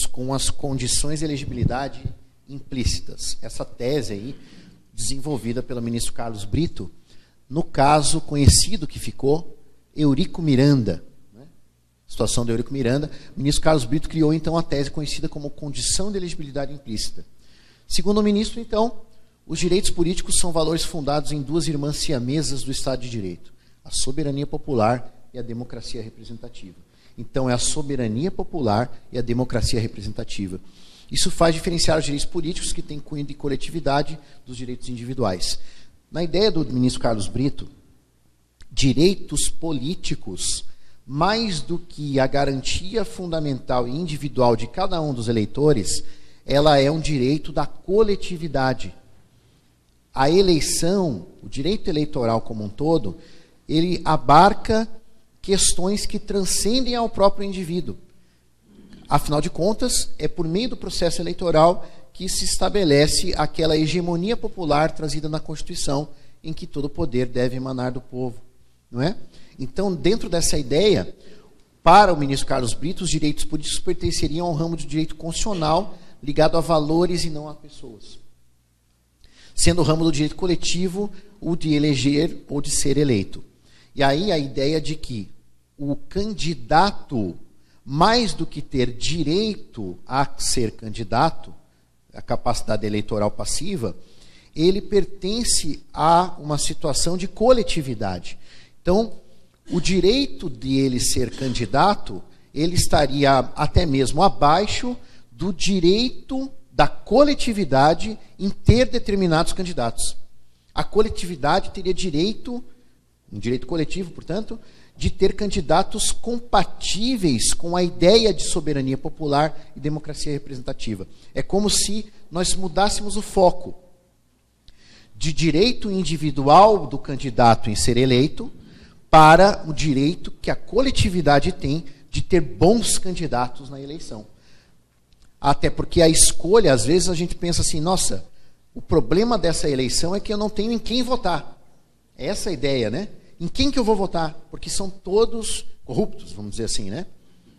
com as condições de elegibilidade implícitas. Essa tese aí, desenvolvida pelo ministro Carlos Brito, no caso conhecido que ficou, Eurico Miranda. Né? Situação do Eurico Miranda. O ministro Carlos Brito criou, então, a tese conhecida como condição de elegibilidade implícita. Segundo o ministro, então, os direitos políticos são valores fundados em duas irmãs siamesas do Estado de Direito, a soberania popular e a democracia representativa. Então, é a soberania popular e a democracia representativa. Isso faz diferenciar os direitos políticos, que têm cunho de coletividade, dos direitos individuais. Na ideia do ministro Carlos Brito, direitos políticos, mais do que a garantia fundamental e individual de cada um dos eleitores, ela é um direito da coletividade. A eleição, o direito eleitoral como um todo, ele abarca questões que transcendem ao próprio indivíduo. Afinal de contas, é por meio do processo eleitoral que se estabelece aquela hegemonia popular trazida na Constituição, em que todo poder deve emanar do povo. Não é? Então, dentro dessa ideia, para o ministro Carlos Brito, os direitos políticos pertenceriam ao ramo do direito constitucional, ligado a valores e não a pessoas. Sendo o ramo do direito coletivo o de eleger ou de ser eleito. E aí a ideia de que o candidato, mais do que ter direito a ser candidato, a capacidade eleitoral passiva, ele pertence a uma situação de coletividade. Então, o direito de ele ser candidato, ele estaria até mesmo abaixo do direito da coletividade em ter determinados candidatos. A coletividade teria direito, um direito coletivo, portanto, de ter candidatos compatíveis com a ideia de soberania popular e democracia representativa. É como se nós mudássemos o foco de direito individual do candidato em ser eleito para o direito que a coletividade tem de ter bons candidatos na eleição. Até porque a escolha, às vezes a gente pensa assim, nossa, o problema dessa eleição é que eu não tenho em quem votar. Essa é a ideia, né? Em quem que eu vou votar? Porque são todos corruptos, vamos dizer assim, né?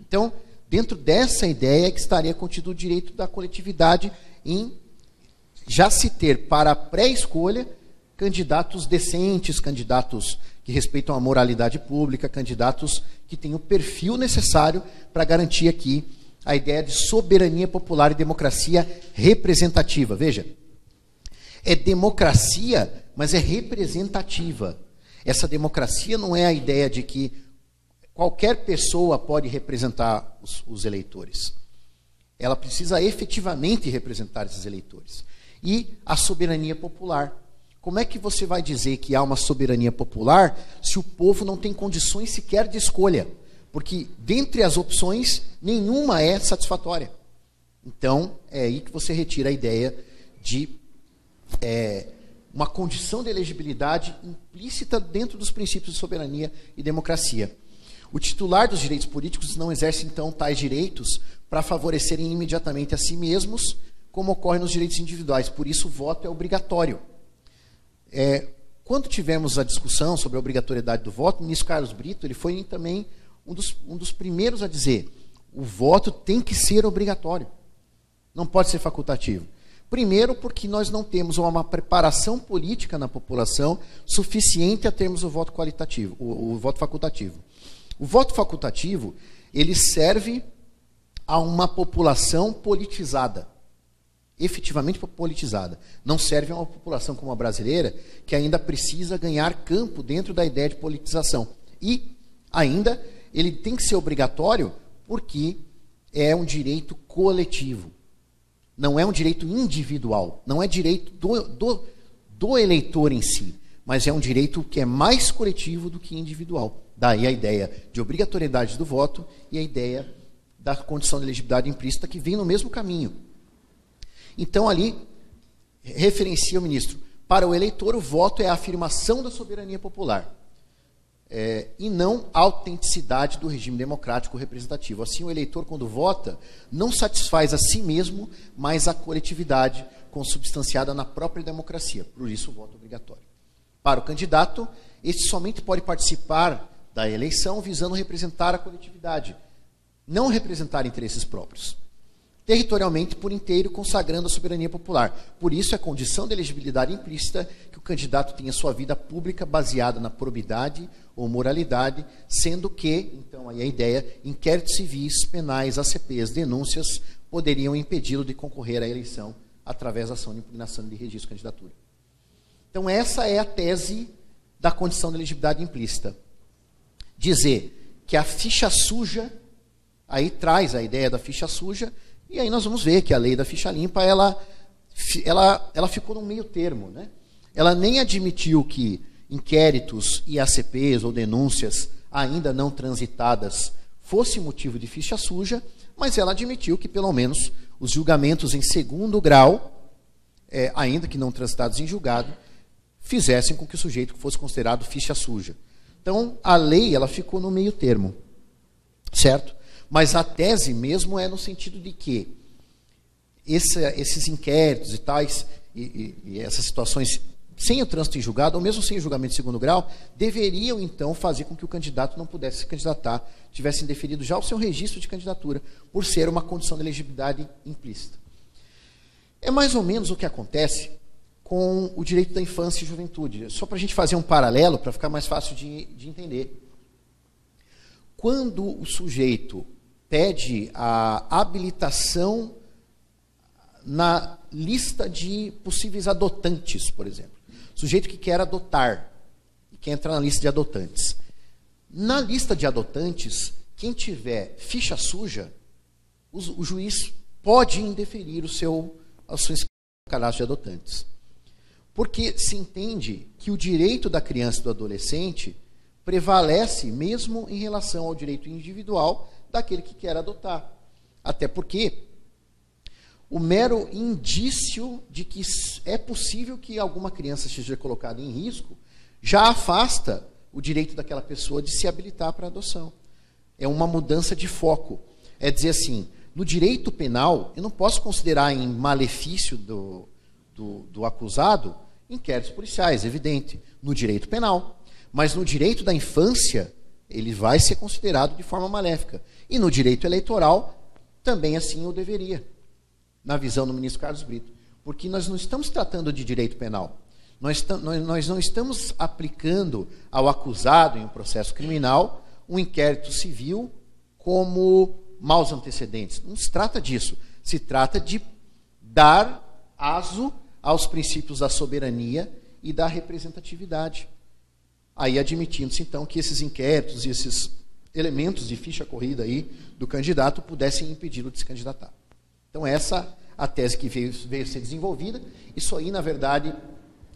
Então, dentro dessa ideia é que estaria contido o direito da coletividade em já se ter para a pré-escolha candidatos decentes, candidatos que respeitam a moralidade pública, candidatos que têm o perfil necessário para garantir aqui a ideia de soberania popular e democracia representativa. Veja, é democracia, mas é representativa. Essa democracia não é a ideia de que qualquer pessoa pode representar os eleitores. Ela precisa efetivamente representar esses eleitores. E a soberania popular. Como é que você vai dizer que há uma soberania popular se o povo não tem condições sequer de escolha? Porque, dentre as opções, nenhuma é satisfatória. Então, é aí que você retira a ideia de uma condição de elegibilidade implícita dentro dos princípios de soberania e democracia. O titular dos direitos políticos não exerce, então, tais direitos para favorecerem imediatamente a si mesmos, como ocorre nos direitos individuais. Por isso, o voto é obrigatório. Quando tivemos a discussão sobre a obrigatoriedade do voto, o ministro Carlos Brito ele foi também um dos primeiros a dizer o voto tem que ser obrigatório. Não pode ser facultativo. Primeiro, porque nós não temos uma preparação política na população suficiente a termos o voto qualitativo, o voto facultativo. O voto facultativo, ele serve a uma população politizada, efetivamente politizada. Não serve a uma população como a brasileira, que ainda precisa ganhar campo dentro da ideia de politização. E, ainda, ele tem que ser obrigatório porque é um direito coletivo. Não é um direito individual, não é direito do eleitor em si, mas é um direito que é mais coletivo do que individual. Daí a ideia de obrigatoriedade do voto e a ideia da condição de elegibilidade implícita que vem no mesmo caminho. Então ali, referencia o ministro, para o eleitor o voto é a afirmação da soberania popular. E não a autenticidade do regime democrático representativo. Assim, o eleitor, quando vota, não satisfaz a si mesmo, mas a coletividade consubstanciada na própria democracia. Por isso, o voto é obrigatório. Para o candidato, este somente pode participar da eleição visando representar a coletividade, não representar interesses próprios. territorialmente por inteiro, consagrando a soberania popular. Por isso, é condição de elegibilidade implícita que o candidato tenha sua vida pública baseada na probidade ou moralidade, sendo que, então, aí a ideia, inquéritos civis, penais, ACPs, denúncias, poderiam impedi-lo de concorrer à eleição através da ação de impugnação de registro de candidatura. Então, essa é a tese da condição de elegibilidade implícita. Dizer que a ficha suja, aí traz a ideia da ficha suja, e aí nós vamos ver que a lei da ficha limpa, ela ficou no meio termo, né? Ela nem admitiu que inquéritos e ACPs ou denúncias ainda não transitadas fosse motivo de ficha suja, mas ela admitiu que pelo menos os julgamentos em segundo grau, ainda que não transitados em julgado, fizessem com que o sujeito fosse considerado ficha suja. Então, a lei ela ficou no meio termo, certo? Mas a tese mesmo é no sentido de que esses inquéritos e tais, e essas situações sem o trânsito em julgado, ou mesmo sem o julgamento de segundo grau, deveriam então fazer com que o candidato não pudesse se candidatar, tivesse indeferido já o seu registro de candidatura, por ser uma condição de elegibilidade implícita. É mais ou menos o que acontece com o direito da infância e juventude. Só para a gente fazer um paralelo, para ficar mais fácil de entender. Quando o sujeito pede a habilitação na lista de possíveis adotantes, por exemplo. Sujeito que quer adotar e quer entrar na lista de adotantes. Na lista de adotantes, quem tiver ficha suja, o juiz pode indeferir o seu cadastro de adotantes. Porque se entende que o direito da criança e do adolescente prevalece mesmo em relação ao direito individual daquele que quer adotar. Até porque o mero indício de que é possível que alguma criança seja colocada em risco já afasta o direito daquela pessoa de se habilitar para a adoção. É uma mudança de foco. É dizer assim, no direito penal, eu não posso considerar em malefício do acusado inquéritos policiais, evidente, no direito penal. Mas no direito da infância, ele vai ser considerado de forma maléfica. E no direito eleitoral, também assim o deveria, na visão do ministro Carlos Brito. Porque nós não estamos tratando de direito penal. Nós não estamos aplicando ao acusado em um processo criminal um inquérito civil como maus antecedentes. Não se trata disso. Se trata de dar aso aos princípios da soberania e da representatividade. Aí admitindo-se, então, que esses inquéritos e esses elementos de ficha corrida aí do candidato pudessem impedi-lo de se candidatar. Então, essa a tese que veio ser desenvolvida. Isso aí, na verdade,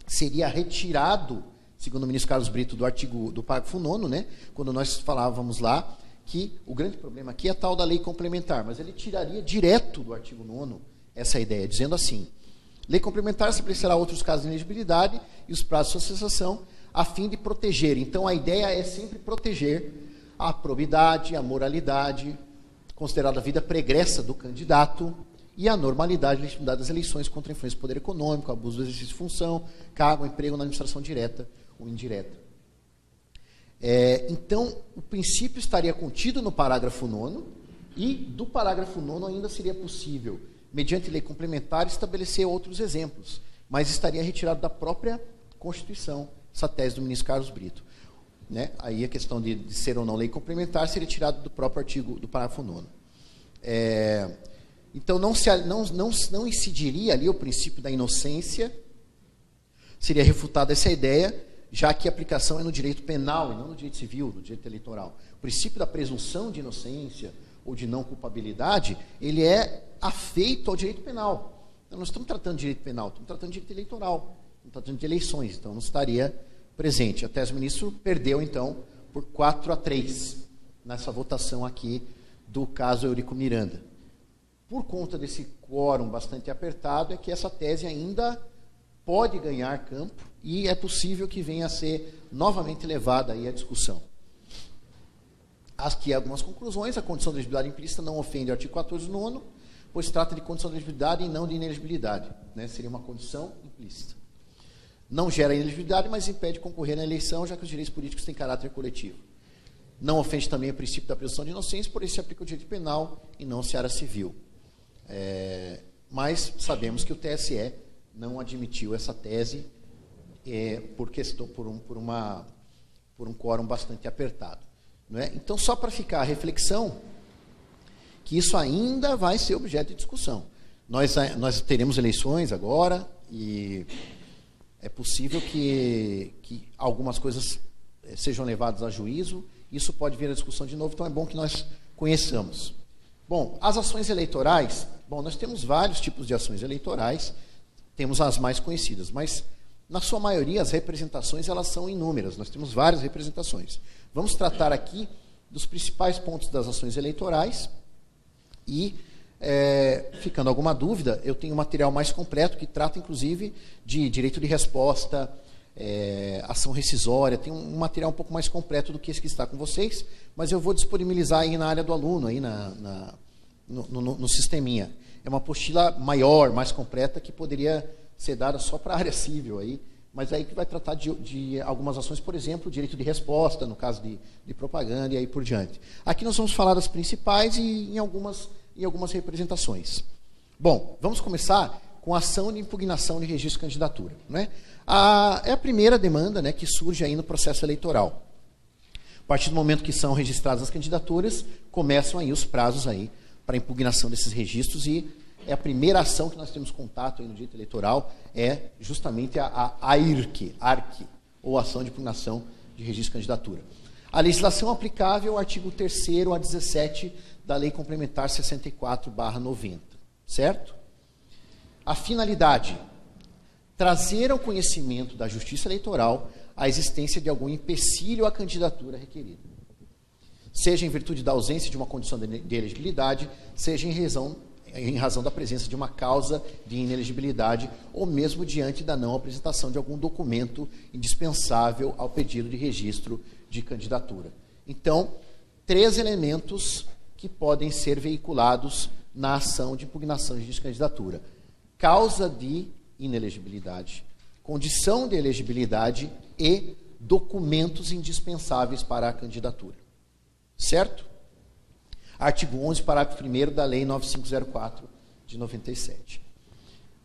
seria retirado, segundo o ministro Carlos Brito, do parágrafo 9º, né? Quando nós falávamos lá que o grande problema aqui é a tal da lei complementar, mas ele tiraria direto do artigo 9º essa ideia, dizendo assim: lei complementar estabelecerá outros casos de inelegibilidade e os prazos de associação a fim de proteger. Então, a ideia é sempre proteger a probidade, a moralidade, considerada a vida pregressa do candidato, e a normalidade e legitimidade das eleições contra a influência do poder econômico, abuso do exercício de função, cargo, emprego na administração direta ou indireta. Então, o princípio estaria contido no parágrafo 9º, e do parágrafo 9º ainda seria possível, mediante lei complementar, estabelecer outros exemplos, mas estaria retirado da própria Constituição, essa tese do ministro Carlos Brito. Né? Aí a questão de ser ou não lei complementar seria tirado do próprio artigo, do parágrafo 9º. Então, não incidiria ali o princípio da inocência, seria refutada essa ideia, já que a aplicação é no direito penal e não no direito civil, no direito eleitoral. O princípio da presunção de inocência ou de não culpabilidade, ele é afeito ao direito penal. Então, nós estamos tratando de direito penal, estamos tratando de direito eleitoral, estamos tratando de eleições, então não estaria presente. A tese do ministro perdeu, então, por 4-3, nessa votação aqui do caso Eurico Miranda. Por conta desse quórum bastante apertado, é que essa tese ainda pode ganhar campo e é possível que venha a ser novamente levada aí à discussão. Aqui algumas conclusões. A condição de elegibilidade implícita não ofende o artigo 14 do 9º, pois trata de condição de elegibilidade e não de inelegibilidade. Né? Seria uma condição implícita. Não gera inelegibilidade, mas impede concorrer na eleição, já que os direitos políticos têm caráter coletivo. Não ofende também o princípio da presunção de inocência, por isso se aplica o direito penal e não a seara civil. Mas sabemos que o TSE não admitiu essa tese por um quórum bastante apertado. Não é? Então, só para ficar a reflexão, que isso ainda vai ser objeto de discussão. Nós teremos eleições agora e é possível que algumas coisas sejam levadas a juízo. Isso pode vir à discussão de novo, então é bom que nós conheçamos. Bom, as ações eleitorais, nós temos vários tipos de ações eleitorais, temos as mais conhecidas, mas na sua maioria as representações elas são inúmeras, nós temos várias representações. Vamos tratar aqui dos principais pontos das ações eleitorais e, ficando alguma dúvida, eu tenho um material mais completo que trata inclusive de direito de resposta, ação rescisória, tem um material um pouco mais completo do que esse que está com vocês, mas eu vou disponibilizar aí na área do aluno, aí no sisteminha. É uma apostila maior, mais completa, que poderia ser dada só para a área civil, aí, mas aí que vai tratar de algumas ações, por exemplo, direito de resposta, no caso de propaganda e aí por diante. Aqui nós vamos falar das principais e em algumas representações. Bom, vamos começar com a ação de impugnação de registro de candidatura. Né? É a primeira demanda, né, que surge aí no processo eleitoral. A partir do momento que são registradas as candidaturas, começam aí os prazos aí para impugnação desses registros e a primeira ação que nós temos contato aí no direito eleitoral é justamente a ARC, ou Ação de Impugnação de Registro de Candidatura. A legislação aplicável ao artigo 3º a 17 da Lei Complementar 64/90, certo? A finalidade: trazer ao conhecimento da Justiça Eleitoral a existência de algum empecilho à candidatura requerida, seja em virtude da ausência de uma condição de elegibilidade, seja em razão da presença de uma causa de inelegibilidade ou mesmo diante da não apresentação de algum documento indispensável ao pedido de registro de candidatura. Então, 3 elementos que podem ser veiculados na ação de impugnação de registro de candidatura: causa de inelegibilidade, condição de elegibilidade e documentos indispensáveis para a candidatura. Certo? Artigo 11, parágrafo 1º da Lei 9504 de 97.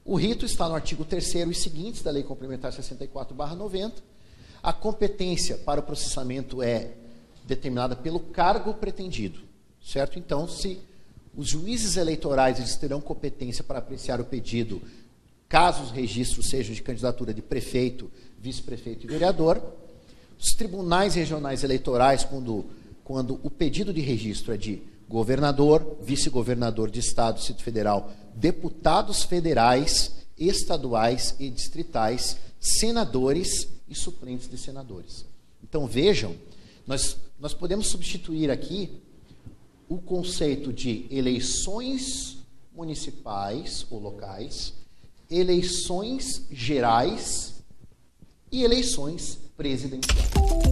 O rito está no artigo 3º e seguintes da Lei Complementar 64/90. A competência para o processamento é determinada pelo cargo pretendido. Certo? Então, se os juízes eleitorais eles terão competência para apreciar o pedido, caso os registros sejam de candidatura de prefeito, vice-prefeito e vereador. Os tribunais regionais eleitorais, quando o pedido de registro é de governador, vice-governador de Estado, Distrito Federal, deputados federais, estaduais e distritais, senadores e suplentes de senadores. Então, vejam, nós podemos substituir aqui o conceito de eleições municipais ou locais, eleições gerais e eleições presidenciais.